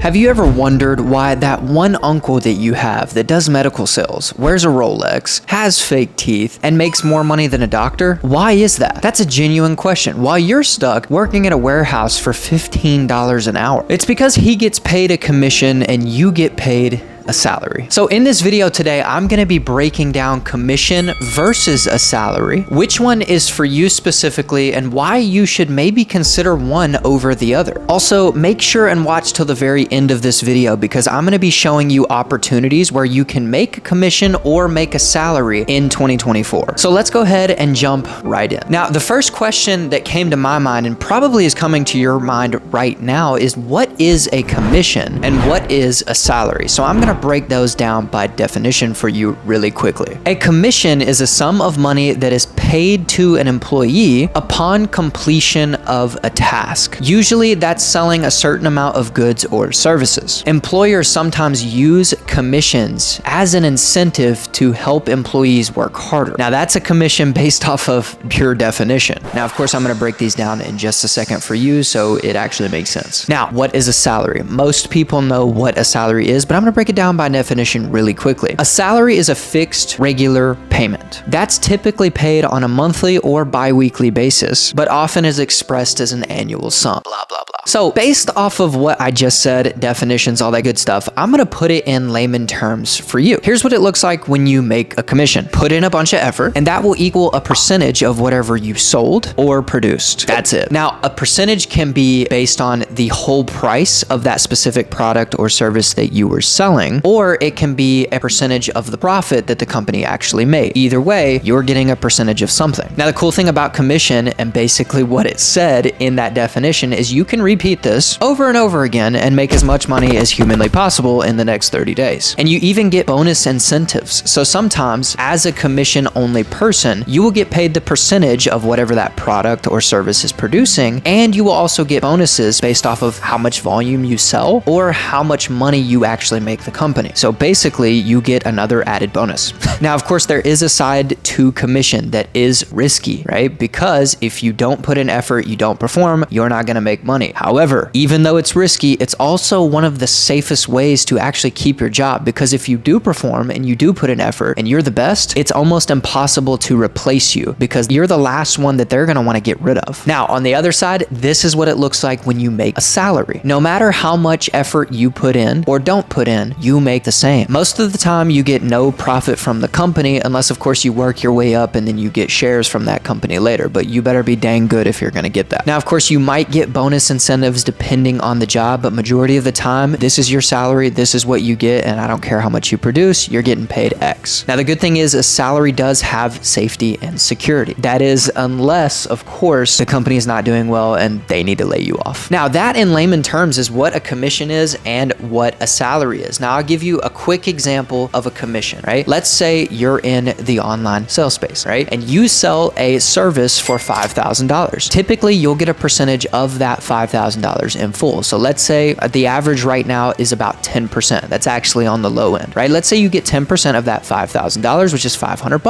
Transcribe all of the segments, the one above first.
Have you ever wondered why that one uncle that you have that does medical sales, wears a Rolex, has fake teeth, and makes more money than a doctor? Why is that? That's a genuine question. While you're stuck working at a warehouse for $15 an hour, it's because he gets paid a commission and you get paid a salary. So in this video today, I'm going to be breaking down commission versus a salary, which one is for you specifically, and why you should maybe consider one over the other. Also, make sure and watch till the very end of this video because I'm going to be showing you opportunities where you can make a commission or make a salary in 2024. So let's go ahead and jump right in. Now, the first question that came to my mind and probably is coming to your mind right now is, what is a commission and what is a salary? So I'm going to break those down by definition for you really quickly. A commission is a sum of money that is paid to an employee upon completion of a task. Usually that's selling a certain amount of goods or services. Employers sometimes use commissions as an incentive to help employees work harder. Now that's a commission based off of pure definition. Now, of course, I'm going to break these down in just a second for you so it actually makes sense. Now, what is a salary? Most people know what a salary is, but I'm going to break it down by definition really quickly. A salary is a fixed, regular payment. That's typically paid on a monthly or bi-weekly basis, but often is expressed as an annual sum. Blah, blah, blah. So based off of what I just said, definitions, all that good stuff, I'm going to put it in layman terms for you. Here's what it looks like when you make a commission. Put in a bunch of effort, and that will equal a percentage of whatever you sold or produced. That's it. Now, a percentage can be based on the whole price of that specific product or service that you were selling, or it can be a percentage of the profit that the company actually made. Either way, you're getting a percentage of something. Now, the cool thing about commission and basically what it said in that definition is you can repeat this over and over again and make as much money as humanly possible in the next 30 days. And you even get bonus incentives. So sometimes as a commission only person, you will get paid the percentage of whatever that product or service is producing. And you will also get bonuses based off of how much volume you sell or how much money you actually make the company. So basically, you get another added bonus. Now, of course, there is a side to commission that is risky, right? Because if you don't put in effort, you don't perform, you're not going to make money. However, even though it's risky, it's also one of the safest ways to actually keep your job, because if you do perform and you do put in effort and you're the best, it's almost impossible to replace you because you're the last one that they're going to want to get rid of. Now, on the other side, this is what it looks like when you make a salary. No matter how much effort you put in or don't put in, you make the same. Most of the time you get no profit from the company unless of course you work your way up and then you get shares from that company later, but you better be dang good if you're going to get that. Now, of course, you might get bonus incentives depending on the job, but majority of the time, this is your salary, this is what you get, and I don't care how much you produce, you're getting paid X. Now, the good thing is a salary does have safety and security. That is, unless of course the company is not doing well and they need to lay you off. Now, that in layman terms is what a commission is and what a salary is. Now, I'll give you a quick example of a commission, right? Let's say you're in the online sales space, right? And you sell a service for $5,000. Typically, you'll get a percentage of that $5,000 in full. So let's say the average right now is about 10%. That's actually on the low end, right? Let's say you get 10% of that $5,000, which is $500.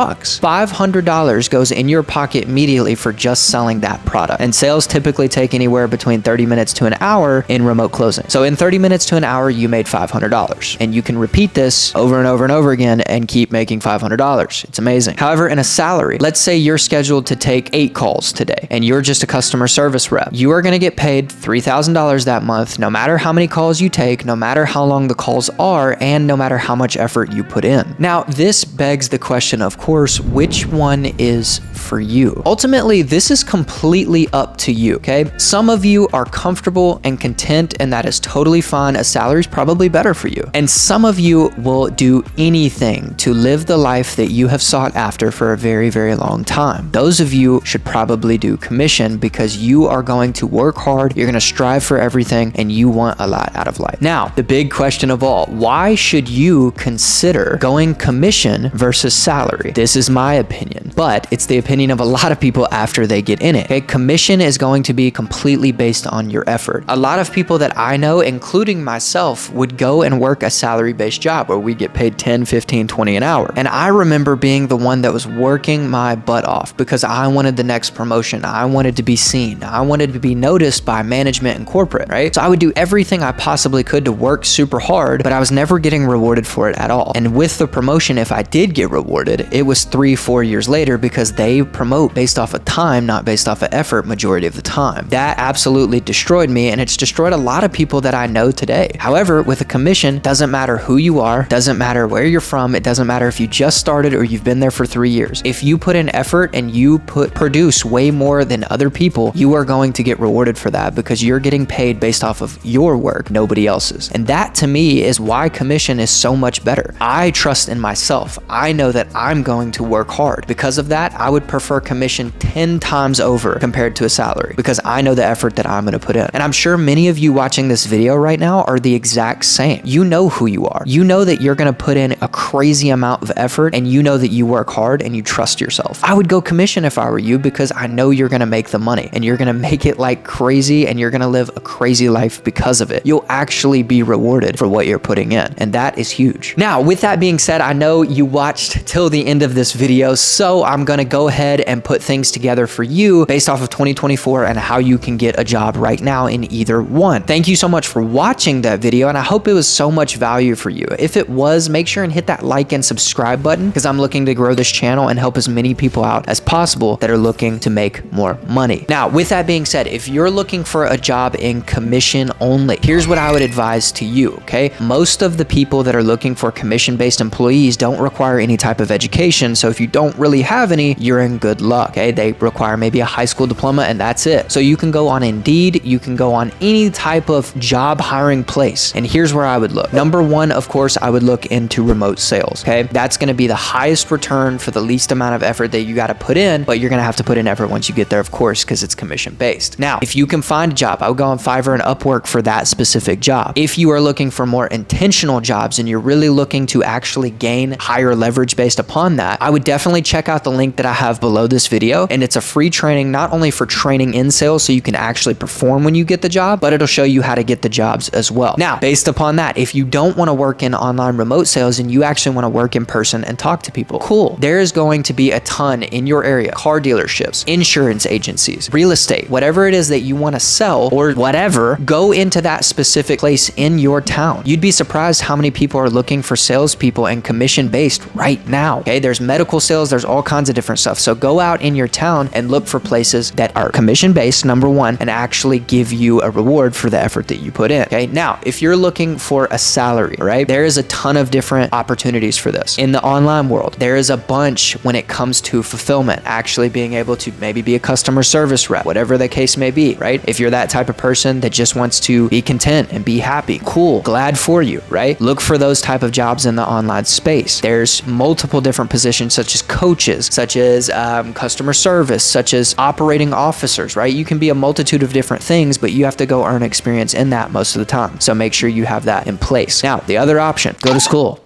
$500 goes in your pocket immediately for just selling that product. And sales typically take anywhere between 30 minutes to an hour in remote closing. So in 30 minutes to an hour, you made $500. And you can repeat this over and over and over again and keep making $500. It's amazing. However, in a salary, let's say you're scheduled to take 8 calls today and you're just a customer service rep. You are going to get paid $3,000 that month, no matter how many calls you take, no matter how long the calls are, and no matter how much effort you put in. Now, this begs the question, of course, which one is for you? Ultimately, this is completely up to you, okay? Some of you are comfortable and content, and that is totally fine. A salary is probably better for you. And some of you will do anything to live the life that you have sought after for a very, very long time. Those of you should probably do commission because you are going to work hard, you're going to strive for everything, and you want a lot out of life. Now, the big question of all, why should you consider going commission versus salary? This is my opinion, but it's the opinion opinion of a lot of people after they get in it. Okay, commission is going to be completely based on your effort. A lot of people that I know, including myself, would go and work a salary-based job where we get paid 10, 15, 20 an hour. And I remember being the one that was working my butt off because I wanted the next promotion. I wanted to be seen. I wanted to be noticed by management and corporate, right? So I would do everything I possibly could to work super hard, but I was never getting rewarded for it at all. And with the promotion, if I did get rewarded, it was 3-4 years later because they promote based off of time, not based off of effort majority of the time. That absolutely destroyed me, and it's destroyed a lot of people that I know today. However, with a commission, doesn't matter who you are, doesn't matter where you're from, it doesn't matter if you just started or you've been there for 3 years. If you put in effort and you produce way more than other people, you are going to get rewarded for that because you're getting paid based off of your work, nobody else's. And that to me is why commission is so much better. I trust in myself. I know that I'm going to work hard. Because of that, I would prefer commission 10 times over compared to a salary because I know the effort that I'm going to put in. And I'm sure many of you watching this video right now are the exact same. You know who you are. You know that you're going to put in a crazy amount of effort and you know that you work hard and you trust yourself. I would go commission if I were you because I know you're going to make the money and you're going to make it like crazy and you're going to live a crazy life because of it. You'll actually be rewarded for what you're putting in. And that is huge. Now, with that being said, I know you watched till the end of this video, so I'm going to go ahead and put things together for you based off of 2024 and how you can get a job right now in either one. Thank you so much for watching that video, and I hope it was so much value for you. If it was, make sure and hit that like and subscribe button because I'm looking to grow this channel and help as many people out as possible that are looking to make more money. Now, with that being said, if you're looking for a job in commission only, here's what I would advise to you, okay? Most of the people that are looking for commission-based employees don't require any type of education, so if you don't really have any, you're in good luck, okay? They require maybe a high school diploma and that's it. So you can go on Indeed, you can go on any type of job hiring place, and here's where I would look. Number one, of course, I would look into remote sales, okay? That's gonna be the highest return for the least amount of effort that you gotta put in, but you're gonna have to put in effort once you get there, of course, because it's commission-based. Now, if you can find a job, I would go on Fiverr and Upwork for that specific job. If you are looking for more intentional jobs and you're really looking to actually gain higher leverage based upon that, I would definitely check out the link that I have below this video, and it's a free training, not only for training in sales so you can actually perform when you get the job, but it'll show you how to get the jobs as well. Now, based upon that, if you don't want to work in online remote sales and you actually want to work in person and talk to people, cool. There is going to be a ton in your area, car dealerships, insurance agencies, real estate, whatever it is that you want to sell or whatever, go into that specific place in your town. You'd be surprised how many people are looking for salespeople and commission based right now. Okay, there's medical sales, there's all kinds of different stuff. So go out in your town and look for places that are commission based, number one, and actually give you a reward for the effort that you put in. Okay, now if you're looking for a salary, right, there is a ton of different opportunities for this in the online world. There is a bunch when it comes to fulfillment, actually being able to maybe be a customer service rep, whatever the case may be, right? If you're that type of person that just wants to be content and be happy, cool, glad for you, right? Look for those type of jobs in the online space. There's multiple different positions such as coaches, such as customer service, such as operating officers, right? You can be a multitude of different things, but you have to go earn experience in that most of the time. So make sure you have that in place. Now, the other option, go to school,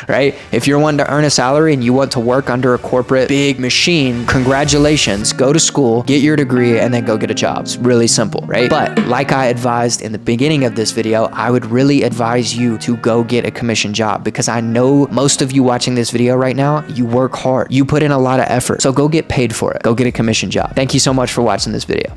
right? If you're wanting to earn a salary and you want to work under a corporate big machine, congratulations, go to school, get your degree, and then go get a job. It's really simple, right? But like I advised in the beginning of this video, I would really advise you to go get a commission job because I know most of you watching this video right now, you work hard. You put in a lot of effort. So go get paid for it. Go get a commission job. Thank you so much for watching this video.